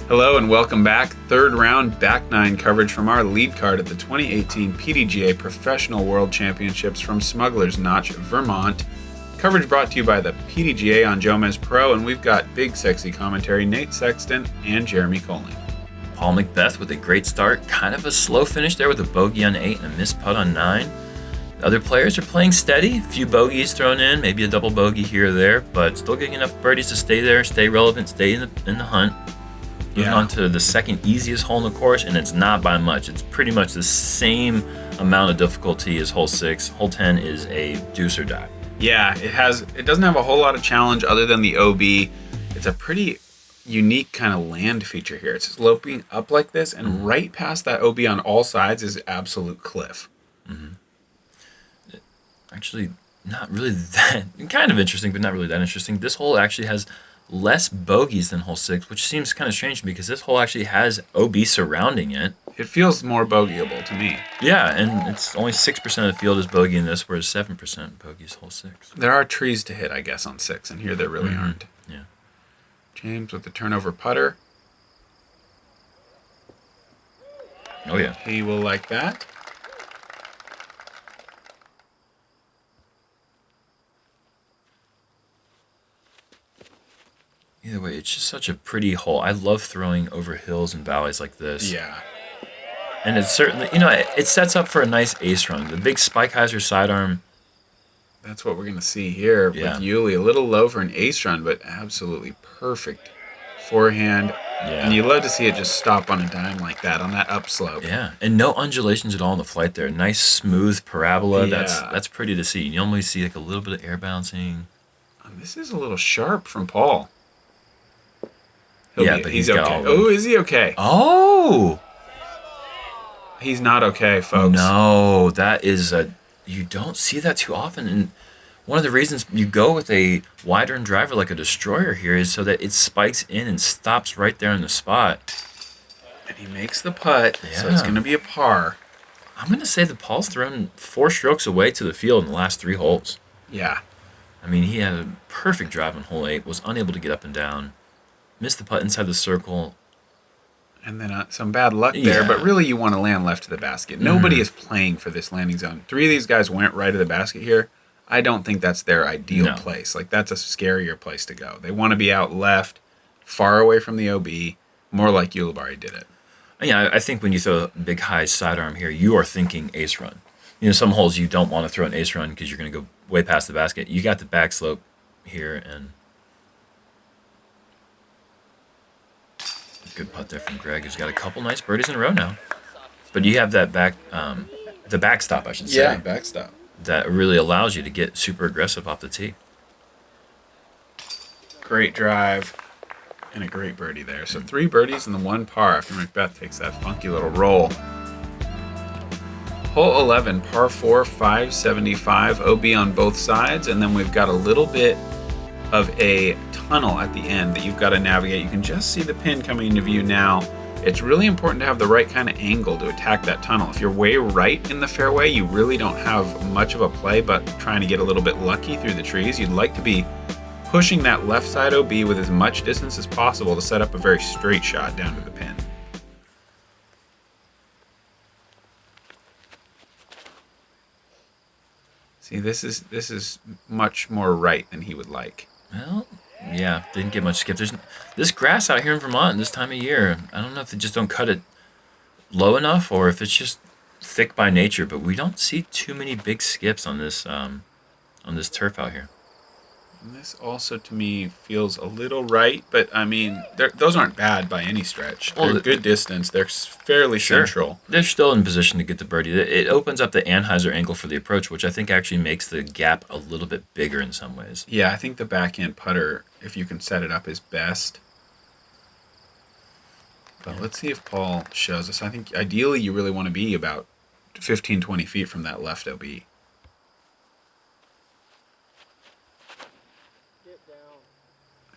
Hello and welcome back. Third round back nine coverage from our lead card at the 2018 PDGA Professional World Championships from Smugglers Notch, Vermont. Coverage brought to you by the PDGA on Jomez Pro, and we've got BigSexy commentary, Nate Sexton and Jeremy Koling. Paul McBeth with a great start, kind of a slow finish there with a bogey on 8 and a missed putt on 9. The other players are playing steady, a few bogeys thrown in, maybe a double bogey here or there, but still getting enough birdies to stay there, stay relevant, stay in the hunt. Moving on to the second easiest hole in the course, and it's not by much. It's pretty much the same amount of difficulty as hole 6. Hole 10 is a deuce or die. Yeah, it doesn't have a whole lot of challenge other than the OB. It's a pretty unique kind of land feature here. It's sloping up like this, and right past that OB on all sides is absolute cliff. Actually, not really that, kind of interesting, but not really that interesting. This hole actually has less bogeys than hole 6, which seems kind of strange because this hole actually has OB surrounding it. It feels more bogeyable to me. Yeah, and it's only 6% of the field is bogey in this, whereas 7% bogeys hole 6. There are trees to hit, I guess, on 6, and here there really aren't. Yeah. James with the turnover putter. Oh, yeah. He will like that. Either way, it's just such a pretty hole. I love throwing over hills and valleys like this. Yeah. And it's certainly, it sets up for a nice ace run. The big spike hyzer sidearm. That's what we're going to see here with Uli. A little low for an ace run, but absolutely perfect forehand. Yeah. And you love to see it just stop on a dime like that, on that upslope. Yeah, and no undulations at all in the flight there. Nice, smooth parabola. Yeah. That's pretty to see. You normally see like a little bit of air bouncing. This is a little sharp from Paul. But he's okay. Oh, is he okay? Oh! He's not okay, folks. No, that is you don't see that too often. And one of the reasons you go with a wider end driver like a destroyer here is so that it spikes in and stops right there in the spot. And he makes the putt, so it's going to be a par. I'm going to say that Paul's thrown 4 strokes away to the field in the last 3 holes. Yeah. I mean, he had a perfect drive on hole 8, was unable to get up and down, missed the putt inside the circle. And then some bad luck there, but really you want to land left to the basket. Nobody is playing for this landing zone. 3 of these guys went right to the basket here. I don't think that's their ideal place. Like, that's a scarier place to go. They want to be out left, far away from the OB, more like Ulibarri did it. Yeah, I think when you throw a big high sidearm here, you are thinking ace run. Some holes you don't want to throw an ace run because you're going to go way past the basket. You got the back slope here, and good putt there from Gregg, who's got a couple nice birdies in a row now. But you have that the backstop, I should say. Yeah, backstop. That really allows you to get super aggressive off the tee. Great drive and a great birdie there. So 3 birdies and the 1 par after McBeth takes that funky little roll. Hole 11, par 4, 575, OB on both sides, and then we've got a little bit of a tunnel at the end that you've got to navigate. You can just see the pin coming into view now. It's really important to have the right kind of angle to attack that tunnel. If you're way right in the fairway, you really don't have much of a play but trying to get a little bit lucky through the trees. You'd like to be pushing that left side OB with as much distance as possible to set up a very straight shot down to the pin. See, this is much more right than he would like. Well, yeah, didn't get much skip. There's this grass out here in Vermont this time of year. I don't know if they just don't cut it low enough or if it's just thick by nature, but we don't see too many big skips on this turf out here. And this also, to me, feels a little right, but, I mean, those aren't bad by any stretch. They're good distance. They're fairly central. They're still in position to get the birdie. It opens up the Anheuser angle for the approach, which I think actually makes the gap a little bit bigger in some ways. Yeah, I think the backhand putter, if you can set it up, is best. But let's see if Paul shows us. I think, ideally, you really want to be about 15, 20 feet from that left OB.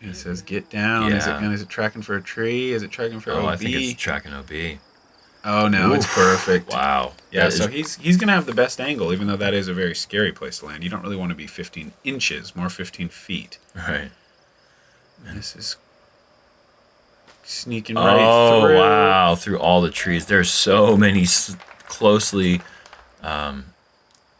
He says, "Get down." Yeah. Is it tracking for a tree? Is it tracking for OB? I think it's tracking OB. Oh no, it's perfect. Wow. Yeah, so he's gonna have the best angle, even though that is a very scary place to land. You don't really want to be 15 inches, more 15 feet. Right. And this is Sneaking right through. Oh, wow. Through all the trees. There's so many closely...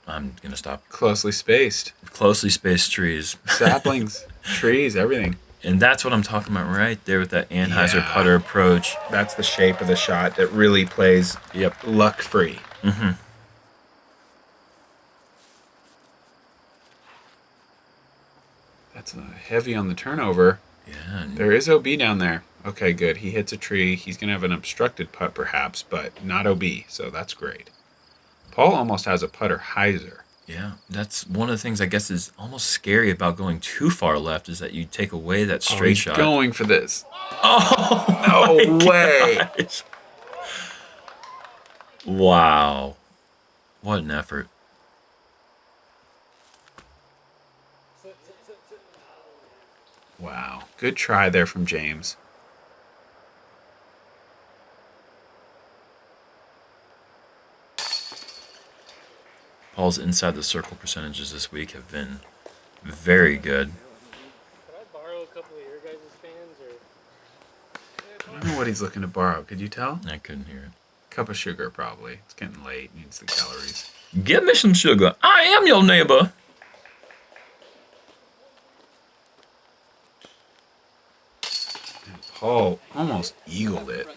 I'm going to stop. Closely spaced. Closely spaced trees. Saplings, trees, everything. And that's what I'm talking about right there with that Anheuser putter approach. That's the shape of the shot that really plays luck-free. Mm-hmm. That's heavy on the turnover. Yeah. There is OB down there. Okay, good. He hits a tree. He's going to have an obstructed putt perhaps, but not OB, so that's great. Paul almost has a putter hyzer. Yeah, that's one of the things I guess is almost scary about going too far left is that you take away that straight shot. Going for this. Oh, no way. Gosh. Wow. What an effort. Wow. Good try there from James. Paul's inside the circle percentages this week have been very good. Could I borrow a couple of your guys' fans? I don't know what he's looking to borrow. Could you tell? I couldn't hear it. Cup of sugar, probably. It's getting late. Needs the calories. Give me some sugar. I am your neighbor. And Paul almost eagled it.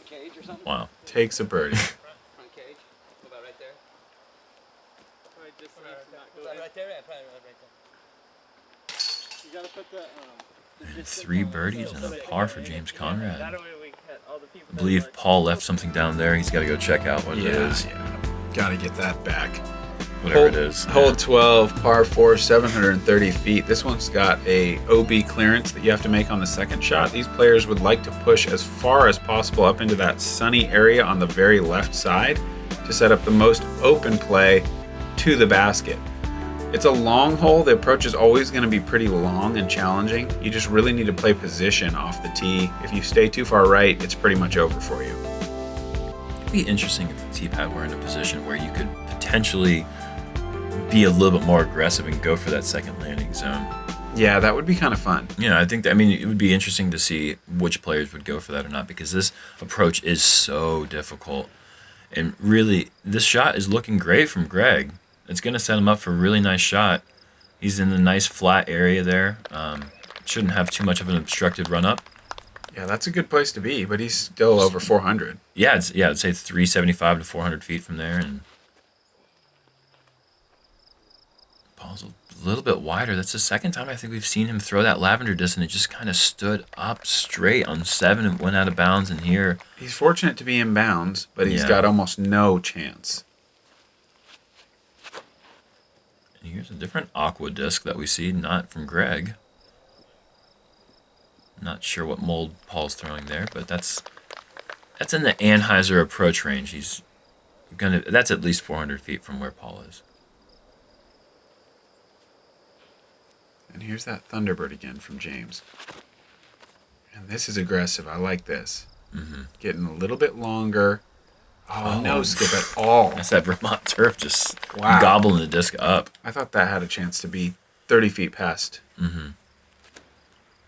Wow. Takes a birdie. Front cage? About right there? Right, just right there? Yeah, probably right there. You gotta put the... And 3 birdies and a par for James Conrad. That way we get all the people... I believe Paul left something down there. He's got to go check out what it is. Yeah. Gotta get that back. Whatever it is. Hole 12, par 4, 730 feet. This one's got a OB clearance that you have to make on the second shot. These players would like to push as far as possible up into that sunny area on the very left side to set up the most open play to the basket. It's a long hole. The approach is always going to be pretty long and challenging. You just really need to play position off the tee. If you stay too far right, it's pretty much over for you. It'd be interesting if the tee pad were in a position where you could potentially be a little bit more aggressive and go for that second landing zone. Yeah, that would be kind of fun. Yeah, I think it would be interesting to see which players would go for that or not, because this approach is so difficult. And really, this shot is looking great from Gregg. It's going to set him up for a really nice shot. He's in the nice flat area there. Shouldn't have too much of an obstructed run up. Yeah, that's a good place to be, but he's still over 400. Yeah, I'd say 375 to 400 feet from there, and Paul's a little bit wider. That's the second time I think we've seen him throw that lavender disc, and it just kind of stood up straight on 7 and went out of bounds in here. He's fortunate to be in bounds, but he's got almost no chance. And here's a different aqua disc that we see, not from Gregg. Not sure what mold Paul's throwing there, but that's in the Anheuser approach range. That's at least 400 feet from where Paul is. And here's that Thunderbird again from James. And this is aggressive. I like this. Mm-hmm. Getting a little bit longer. Oh, no skip at all. That's that Vermont turf just gobbling the disc up. I thought that had a chance to be 30 feet past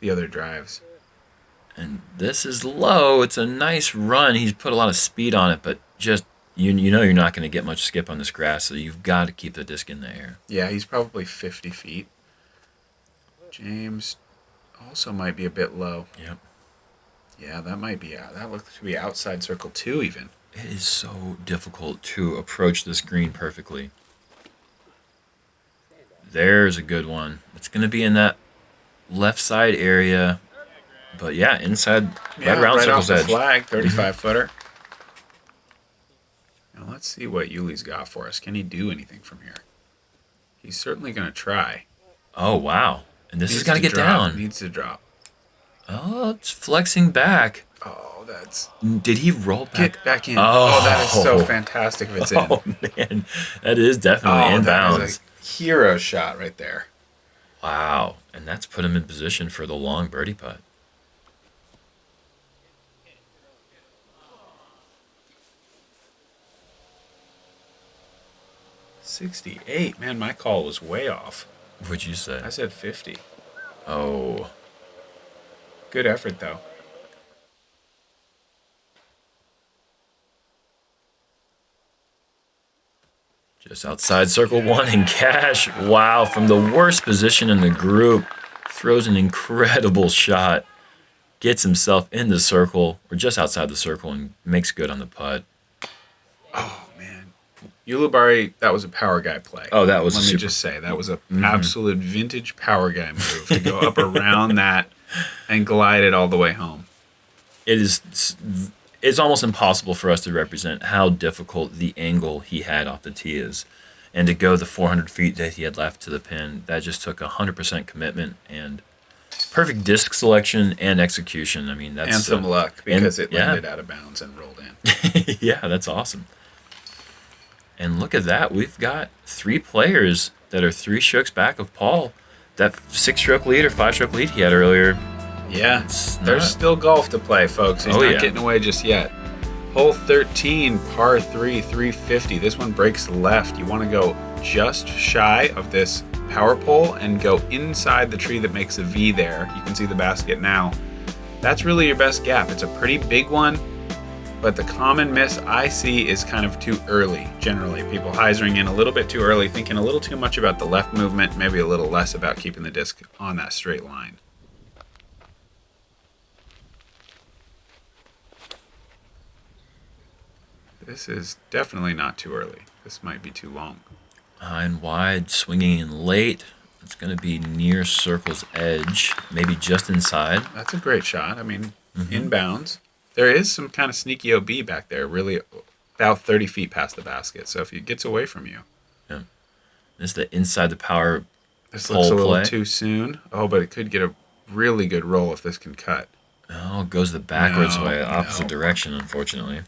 the other drives. And this is low. It's a nice run. He's put a lot of speed on it, but just you know you're not going to get much skip on this grass, so you've got to keep the disc in the air. Yeah, he's probably 50 feet. James also might be a bit low. Yep. Yeah, that might be out. That looks to be outside circle 2 even. It is so difficult to approach this green perfectly. There's a good one. It's going to be in that left side area. But yeah, inside, right around circle's edge. Flag, 35-footer. Now let's see what Yuli's got for us. Can he do anything from here? He's certainly going to try. Oh, wow. And this has got to get down. Needs to drop. Oh, it's flexing back. Oh, that's... Did he roll back? Get back in. Oh, that is so fantastic if it's in. Oh, man. That is definitely in bounds. That is a hero shot right there. Wow. And that's put him in position for the long birdie putt. .68. Man, my call was way off. What'd you say? I said 50. Oh. Good effort, though. Just outside circle 1 and cash. Wow, from the worst position in the group, throws an incredible shot. Gets himself in the circle, or just outside the circle, and makes good on the putt. Oh, man. Ulibarri, that was a power guy play. Oh, that was Let me just say, that was a absolute vintage power guy move to go up around that and glide it all the way home. It's almost impossible for us to represent how difficult the angle he had off the tee is. And to go the 400 feet that he had left to the pin, that just took 100% commitment and perfect disc selection and execution. I mean, that's... And some luck, because it landed out of bounds and rolled in. Yeah, that's awesome. And look at that. We've got 3 players that are 3 strokes back of Paul. That 6-stroke lead or 5-stroke lead he had earlier. Yeah, there's still golf to play, folks. He's not getting away just yet. Hole 13, par 3, 350. This one breaks left. You want to go just shy of this power pole and go inside the tree that makes a V there. You can see the basket now. That's really your best gap. It's a pretty big one, but the common miss I see is kind of too early. Generally, people hyzering in a little bit too early, thinking a little too much about the left movement, maybe a little less about keeping the disc on that straight line. This is definitely not too early. This might be too long. High and wide, swinging in late. It's going to be near circle's edge, maybe just inside. That's a great shot. I mean, inbounds. There is some kind of sneaky OB back there, really about 30 feet past the basket. So if it gets away from you. Yeah. This is the inside the power This looks a little too soon. Oh, but it could get a really good roll if this can cut. Oh, it goes the backwards way, opposite direction, unfortunately.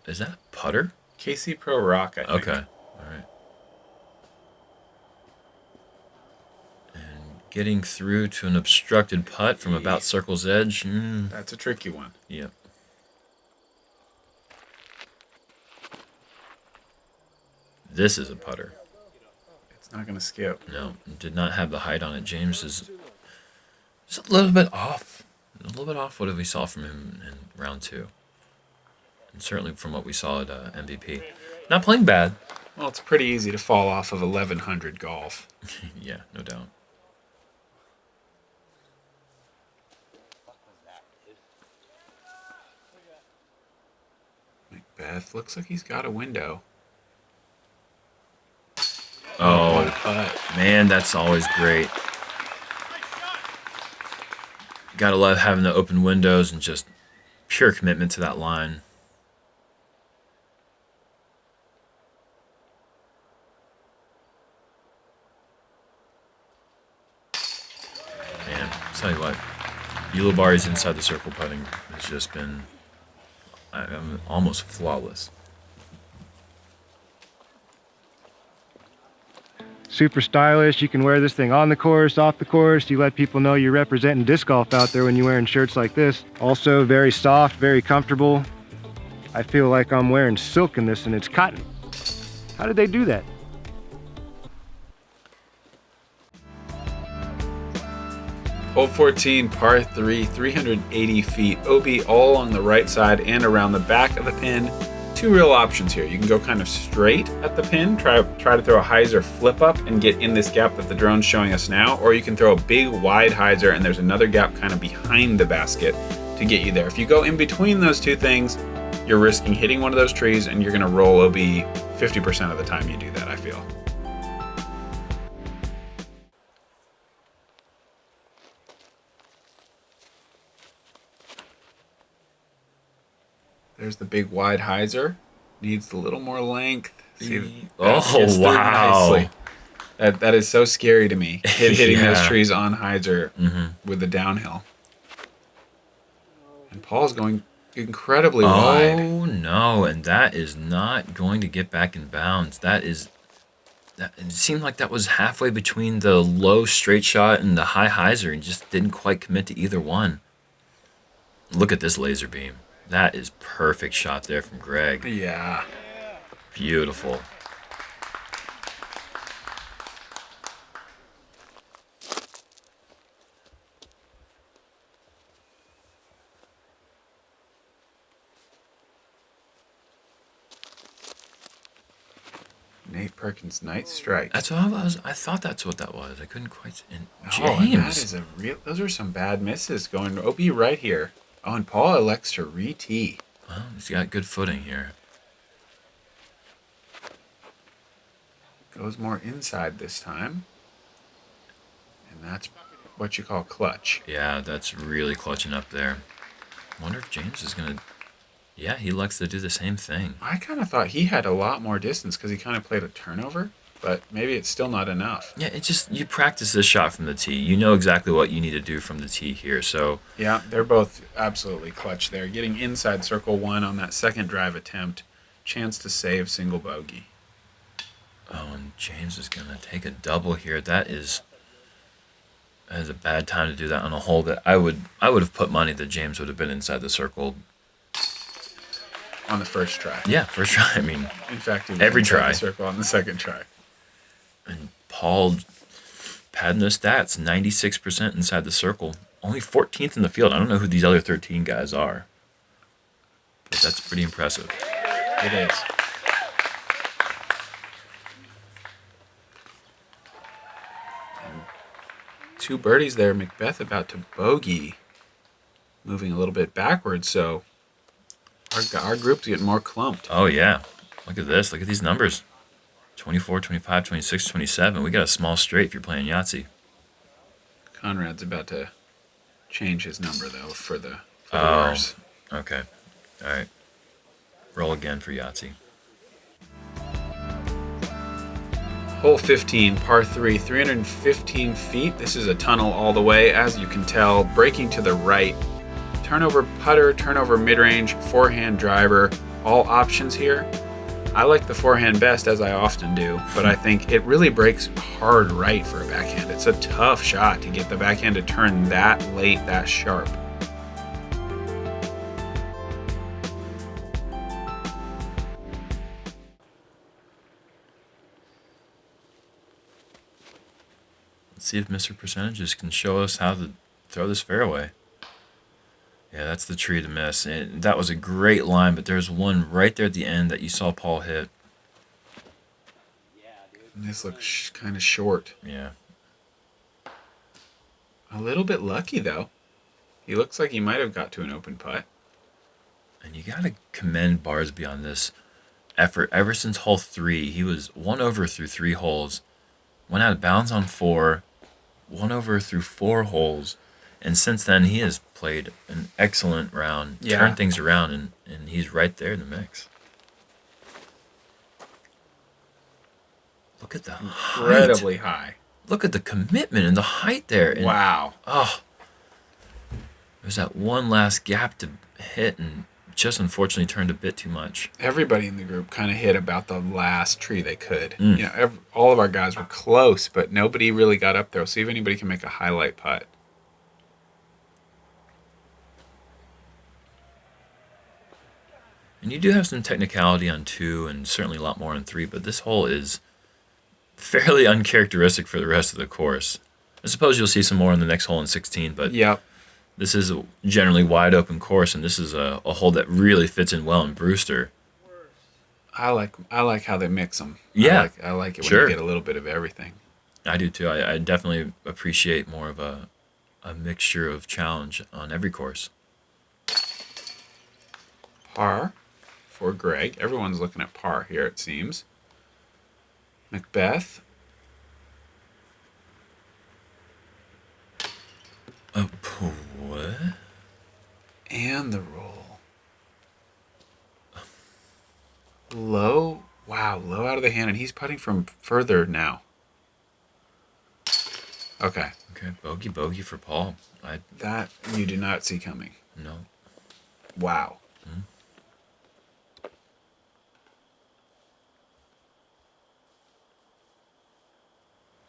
Is that a putter? KC Pro Rock, I think. Okay. All right. And getting through to an obstructed putt from about circle's edge. That's a tricky one. Yep. This is a putter. It's not going to skip. No, did not have the height on it. James is just a little bit off. A little bit off what we saw from him in round 2. And certainly from what we saw at MVP. Not playing bad. Well, it's pretty easy to fall off of 1100 golf. Yeah, no doubt. McBeth looks like he's got a window. Oh, what a putt. Man, that's always great. Gotta love having the open windows and just pure commitment to that line. Tell you what, Ulibarri's inside the circle putting has just been almost flawless. Super stylish. You can wear this thing on the course, off the course. You let people know you're representing disc golf out there when you're wearing shirts like this. Also very soft, very comfortable. I feel like I'm wearing silk in this and it's cotton. How did they do that? Hole 14, par 3, 380 feet. OB all along the right side and around the back of the pin. 2 real options here. You can go kind of straight at the pin, try to throw a hyzer flip up and get in this gap that the drone's showing us now, or you can throw a big wide hyzer and there's another gap kind of behind the basket to get you there. If you go in between those two things, you're risking hitting one of those trees and you're going to roll OB 50% of the time you do that, I feel. There's the big wide hyzer. Needs a little more length. See, oh, wow. That is so scary to me. Hitting those trees on hyzer with the downhill. And Paul's going incredibly wide. Oh, no. And that is not going to get back in bounds. It seemed like that was halfway between the low straight shot and the high hyzer and just didn't quite commit to either one. Look at this laser beam. That is perfect shot there from Gregg. Yeah. Beautiful. Nate Perkins Night Strike. That's what I thought that's what that was. I couldn't quite. And Oh, and that James. is a real. Those are some bad misses going to OB right here. Oh, and Paul elects to re-tee. Well, he's got good footing here. Goes more inside this time. And that's what you call clutch. Yeah, that's really clutching up there. I wonder if James is going to... Yeah, he likes to do the same thing. I kind of thought he had a lot more distance because he kind of played a turnover, but maybe it's still not enough. Yeah, it just... You practice this shot from the tee. You know exactly what you need to do from the tee here, so... Yeah, they're both absolutely clutch there. Getting inside circle one on that second drive attempt. Chance to save single bogey. Oh, and James is going to take a double here. That is a bad time to do that on a hole that I would have put money that James would have been inside the circle. On the first try. Yeah, first try. I mean, In fact, he was every inside try. the circle on the second try. And Paul padding those stats, 96% inside the circle. Only 14th in the field. I don't know who these other 13 guys are. But that's pretty impressive. It is. And 2 birdies there. McBeth about to bogey. Moving a little bit backwards, so our group's getting more clumped. Oh, yeah. Look at this. Look at these numbers. 24, 25, 26, 27. We got a small straight if you're playing Yahtzee. Conrad's about to change his number, though, for the Oh. worse. Okay. All right. Roll again for Yahtzee. Hole 15, par 3, 315 feet. This is a tunnel all the way, as you can tell. Breaking to the right. Turnover putter, turnover mid-range, forehand driver, all options here. I like the forehand best, as I often do, but I think it really breaks hard right for a backhand. It's a tough shot to get the backhand to turn that late, that sharp. Let's see if Mr. Percentages can show us how to throw this fairway. Yeah, that's the tree to miss. And that was a great line, but there's one right there at the end that you saw Paul hit. And this looks kind of short. Yeah. A little bit lucky, though. He looks like he might have got to an open putt. And you got to commend Barsby on this effort. Ever since hole 3, he was 1 over through 3 holes, went out of bounds on 4, 1 over through 4 holes, and since then he has played an excellent round, turned things around, and he's right there in the mix. Look at the Incredibly height. high. Look at the commitment and the height there. And, Wow. oh, there's that one last gap to hit, and just unfortunately turned a bit too much. Everybody in the group kind of hit about the last tree they could. You know, all of our guys were close, but nobody really got up there. We'll see if anybody can make a highlight putt. And you do have some technicality on 2 and certainly a lot more on 3, but this hole is fairly uncharacteristic for the rest of the course. I suppose you'll see some more in the next hole in 16, but Yep. this is a generally wide open course, and this is a hole that really fits in well in Brewster. I like how they mix them. Yeah. I like it when Sure. you get a little bit of everything. I do too. I definitely appreciate more of a mixture of challenge on every course. Par for Gregg. Everyone's looking at par here, it seems. McBeth. What? And the roll. Low. Wow, low out of the hand, and he's putting from further now. Okay. Okay, bogey for Paul. That you did not see coming. No. Wow.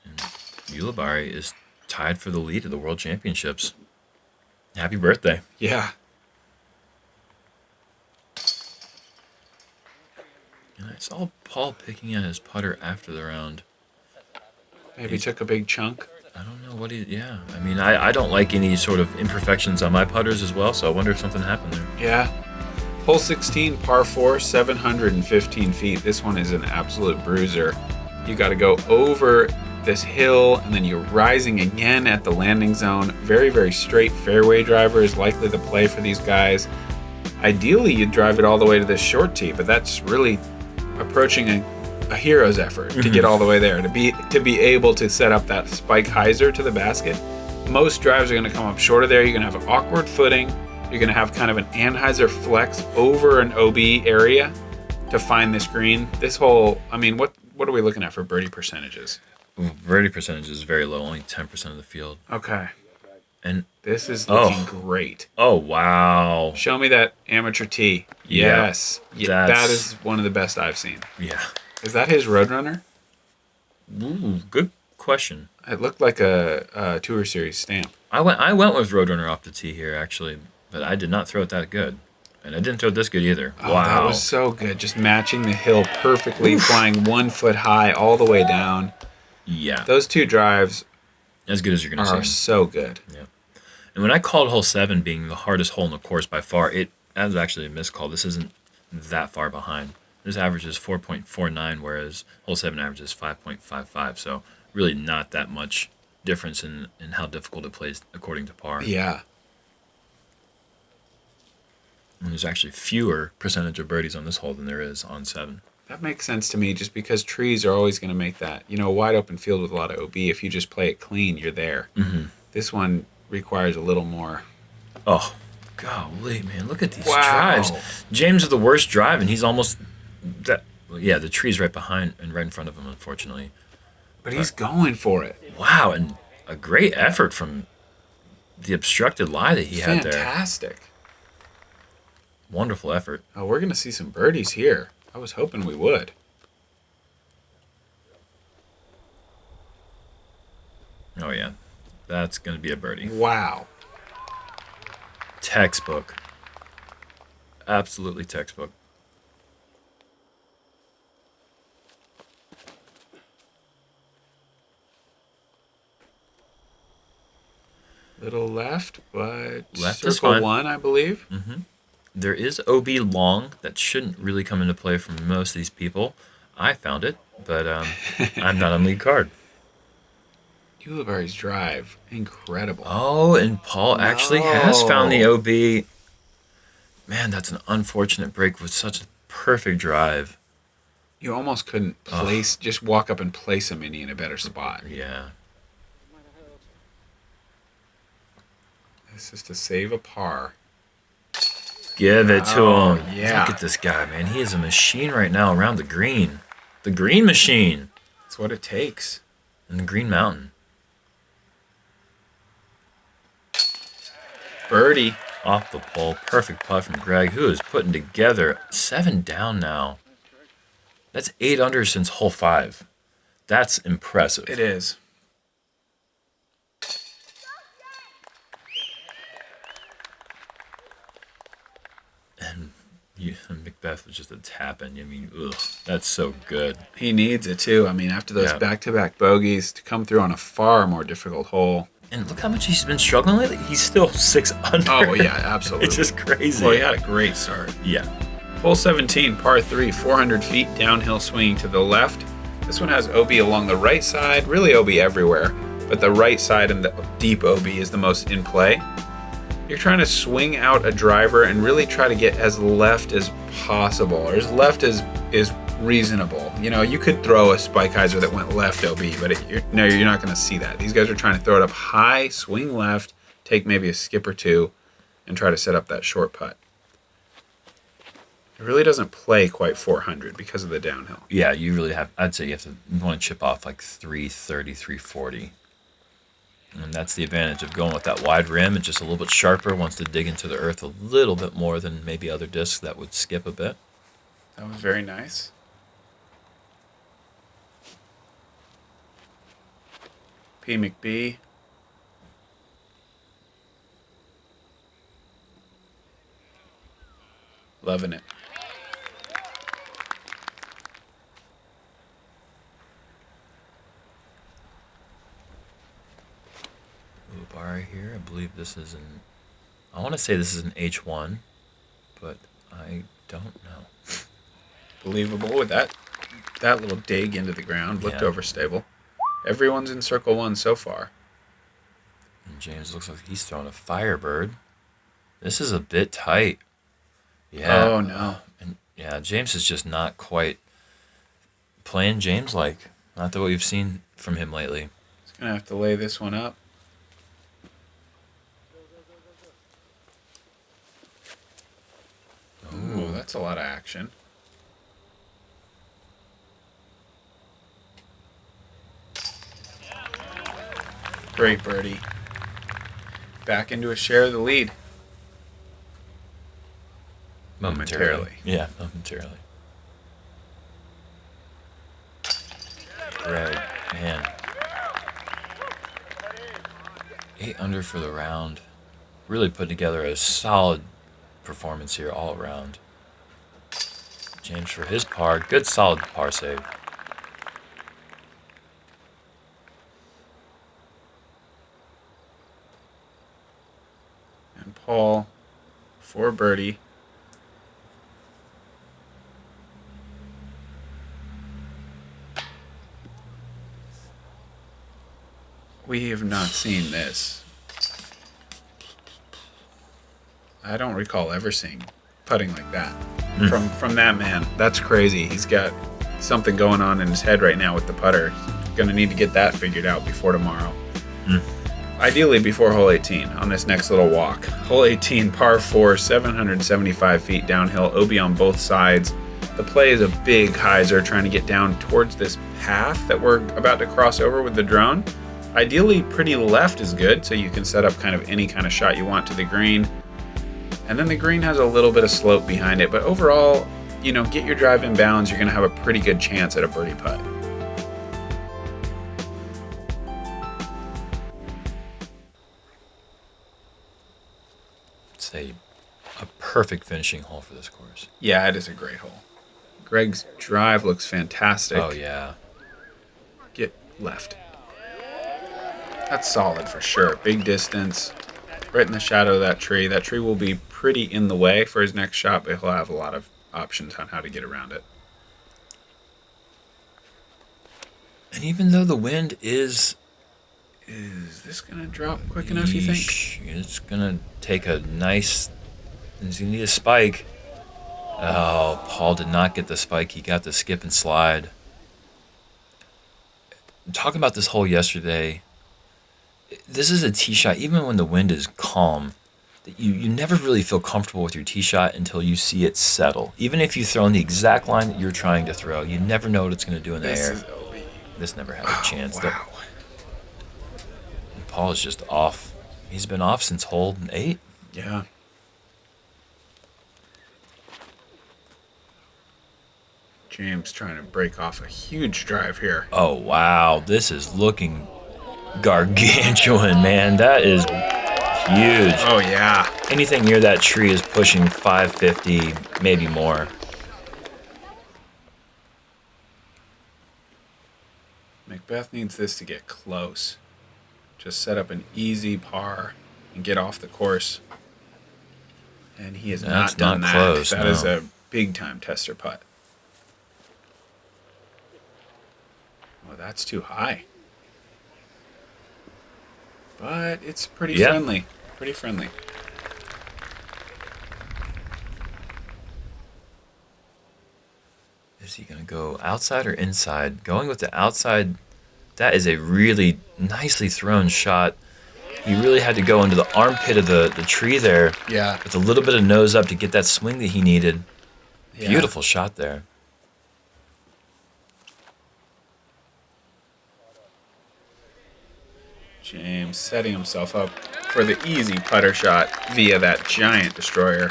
And Ulibarri is tied for the lead of the World Championships. Happy birthday. Yeah. And I saw Paul picking at his putter after the round. Maybe took a big chunk. I don't know what yeah. I mean, I don't like any sort of imperfections on my putters as well, so I wonder if something happened there. Yeah. Hole 16, par 4, 715 feet. This one is an absolute bruiser. You got to go over this hill, and then you're rising again at the landing zone. Very, very straight fairway driver is likely the play for these guys. Ideally, you'd drive it all the way to this short tee, but that's really approaching a hero's effort to get all the way there. To be able to set up that spike hyzer to the basket. Most drives are going to come up short of there. You're going to have awkward footing. You're going to have kind of an anhyzer flex over an OB area to find this green. This hole, I mean, what are we looking at for birdie percentages? Birdie percentage is very low, only 10% of the field. Okay. And this is looking great. Oh, wow. Show me that amateur tee. Yes. Yeah, that is one of the best I've seen. Yeah. Is that his Roadrunner? Ooh, good question. It looked like a Tour Series stamp. I went with Roadrunner off the tee here, actually, but I did not throw it that good. And I didn't throw it this good either. Oh, wow. That was so good. Just matching the hill perfectly, flying 1 foot high all the way down. Yeah. Those two drives as good as you're going to see. Are so good. Yeah. And when I called hole 7 being the hardest hole in the course by far, that was actually a miscall. This isn't that far behind. This average is 4.49, whereas hole 7 averages 5.55. So really not that much difference in how difficult it plays according to par. Yeah. And there's actually fewer percentage of birdies on this hole than there is on 7. That makes sense to me just because trees are always going to make that. You know, a wide open field with a lot of OB, if you just play it clean, you're there. Mm-hmm. This one requires a little more. Oh, golly, man. Look at these drives. James is the worst drive, and he's almost that. Yeah, the tree's right behind and right in front of him, unfortunately. But he's going for it. Wow, and a great effort from the obstructed lie that he had there. Fantastic. Wonderful effort. Oh, we're going to see some birdies here. I was hoping we would. Oh, yeah. That's going to be a birdie. Wow. Textbook. Absolutely textbook. Little left, but left is circle fine. 1, I believe. Mm-hmm. There is OB long that shouldn't really come into play for most of these people. I found it, but I'm not on lead card. Ulibarri's drive, incredible. Oh, and Paul actually has found the OB. Man, that's an unfortunate break with such a perfect drive. You almost couldn't place, just walk up and place a mini in a better spot. Yeah. This is to save a par. Give it to him. Yeah. Look at this guy, man. He is a machine right now around the green. The green machine. That's what it takes. And the Green Mountain. Birdie. Off the pole. Perfect putt from Gregg, who is putting together 7 down now. That's 8 under since hole 5. That's impressive. It is. And McBeth was just a tap-in. I mean, ugh, that's so good. He needs it too. I mean, after those back-to-back bogeys, to come through on a far more difficult hole. And look how much he's been struggling lately. He's still 6 under. Oh, yeah, absolutely. It's just crazy. Well, he had a great start. Yeah. Hole 17, par 3, 400 feet, downhill swinging to the left. This one has OB along the right side, really OB everywhere, but the right side and the deep OB is the most in play. You're trying to swing out a driver and really try to get as left as possible, or as left as is reasonable. You know, you could throw a spike hyzer that went left OB, but you're not going to see that. These guys are trying to throw it up high, swing left, take maybe a skip or two, and try to set up that short putt. It really doesn't play quite 400 because of the downhill. Yeah, you really have. I'd say you want to chip off like 330, 340. And that's the advantage of going with that wide rim. It's just a little bit sharper, wants to dig into the earth a little bit more than maybe other discs that would skip a bit. That was very nice. P. McBee. Loving it. Ulibarri here. I believe this is I want to say this is an H1, but I don't know. Believable with that little dig into the ground. Looked Yeah. overstable. Everyone's in circle 1 so far. And James looks like he's throwing a Firebird. This is a bit tight. Yeah. Oh, no. And yeah, James is just not quite playing James-like. Not what we've seen from him lately. He's going to have to lay this one up. Ooh, that's a lot of action. Great birdie. Back into a share of the lead. Momentarily. Yeah, momentarily. Gregg, man. 8 under for the round. Really put together a solid performance here all around. James for his par. Good solid par save. And Paul for birdie. We have not seen this. I don't recall ever seeing putting like that from that man. That's crazy. He's got something going on in his head right now with the putter. He's gonna need to get that figured out before tomorrow. Ideally before hole 18 on this next little walk. Hole 18, par 4, 775 feet downhill, OB on both sides. The play is a big hyzer trying to get down towards this path that we're about to cross over with the drone. Ideally, pretty left is good, so you can set up kind of any kind of shot you want to the green. And then the green has a little bit of slope behind it, but overall, you know, get your drive in bounds, you're gonna have a pretty good chance at a birdie putt. It's a perfect finishing hole for this course. Yeah, it is a great hole. Gregg's drive looks fantastic. Oh, yeah. Get left. That's solid for sure. Big distance. Right in the shadow of that tree. That tree will be pretty in the way for his next shot, but he'll have a lot of options on how to get around it. And even though the wind is... Is this going to drop quick enough, you think? It's going to take a nice... He's going to need a spike. Oh, Paul did not get the spike. He got the skip and slide. Talking about this hole yesterday, this is a tee shot, even when the wind is calm, that you never really feel comfortable with your tee shot until you see it settle. Even if you throw in the exact line that you're trying to throw, you never know what it's going to do in the air. This never had a chance. Wow. Paul is just off. He's been off since hole 8. Yeah. James trying to break off a huge drive here. Oh, wow. This is looking gargantuan, man. That is huge. Oh, yeah. Anything near that tree is pushing 550, maybe more. McBeth needs this to get close. Just set up an easy par and get off the course. And he has not done that. Close, That is a big-time tester putt. Oh, that's too high. But it's pretty friendly. Pretty friendly. Is he going to go outside or inside? Going with the outside, that is a really nicely thrown shot. He really had to go into the armpit of the tree there. Yeah. With a little bit of nose up to get that swing that he needed. Yeah. Beautiful shot there. James setting himself up for the easy putter shot via that giant destroyer.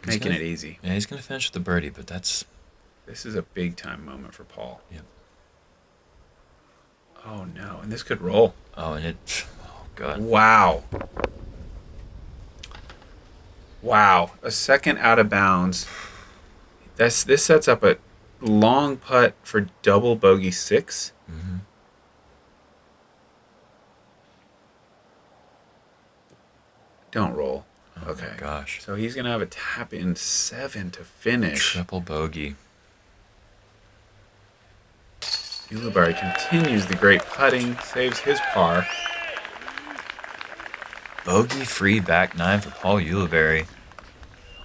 Making it easy. Yeah, he's going to finish with the birdie, but This is a big-time moment for Paul. Yep. Oh, no. And this could roll. Oh, and it... Oh, God. Wow. Wow. A second out of bounds. This sets up a long putt for double bogey 6. Mm-hmm. Don't roll. Okay. Oh my gosh. So he's going to have a tap in 7 to finish. Triple bogey. Ulibarri continues the great putting, saves his par. Bogey-free back 9 for Paul Ulibarri.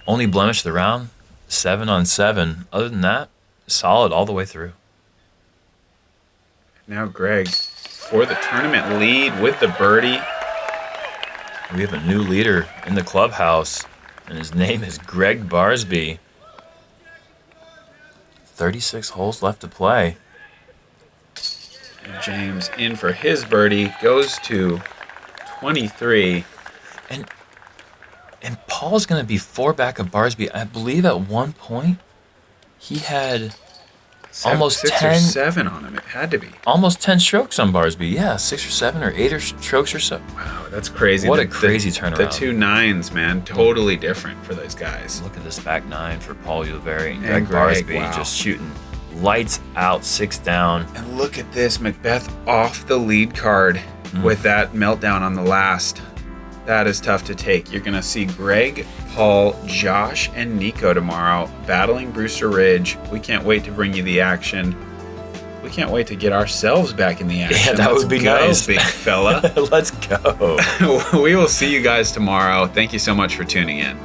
Only blemish of the round, 7 on 7. Other than that, solid all the way through. Now Gregg for the tournament lead with the birdie. We have a new leader in the clubhouse, and his name is Gregg Barsby. 36 holes left to play. And James in for his birdie, goes to 23. And Paul's going to be 4 back of Barsby. I believe at one point he had almost 6 10 or 7 on him. It had to be. almost 10 strokes on Barsby. Yeah, 6 or 7 or 8 strokes or so. Wow, that's crazy. What a crazy turnaround. The 2 9s, man, totally different for those guys. Look at this back 9 for Paul Ulibarri and And Gregg Gregg, Barsby wow. just shooting lights out, 6 down. And look at this, McBeth off the lead card with that meltdown on the last. That is tough to take. You're going to see Gregg, Paul, Josh, and Nico tomorrow battling Brewster Ridge. We can't wait to bring you the action. We can't wait to get ourselves back in the action. Yeah, that Let's would be go, nice. big fella. Let's go. We will see you guys tomorrow. Thank you so much for tuning in.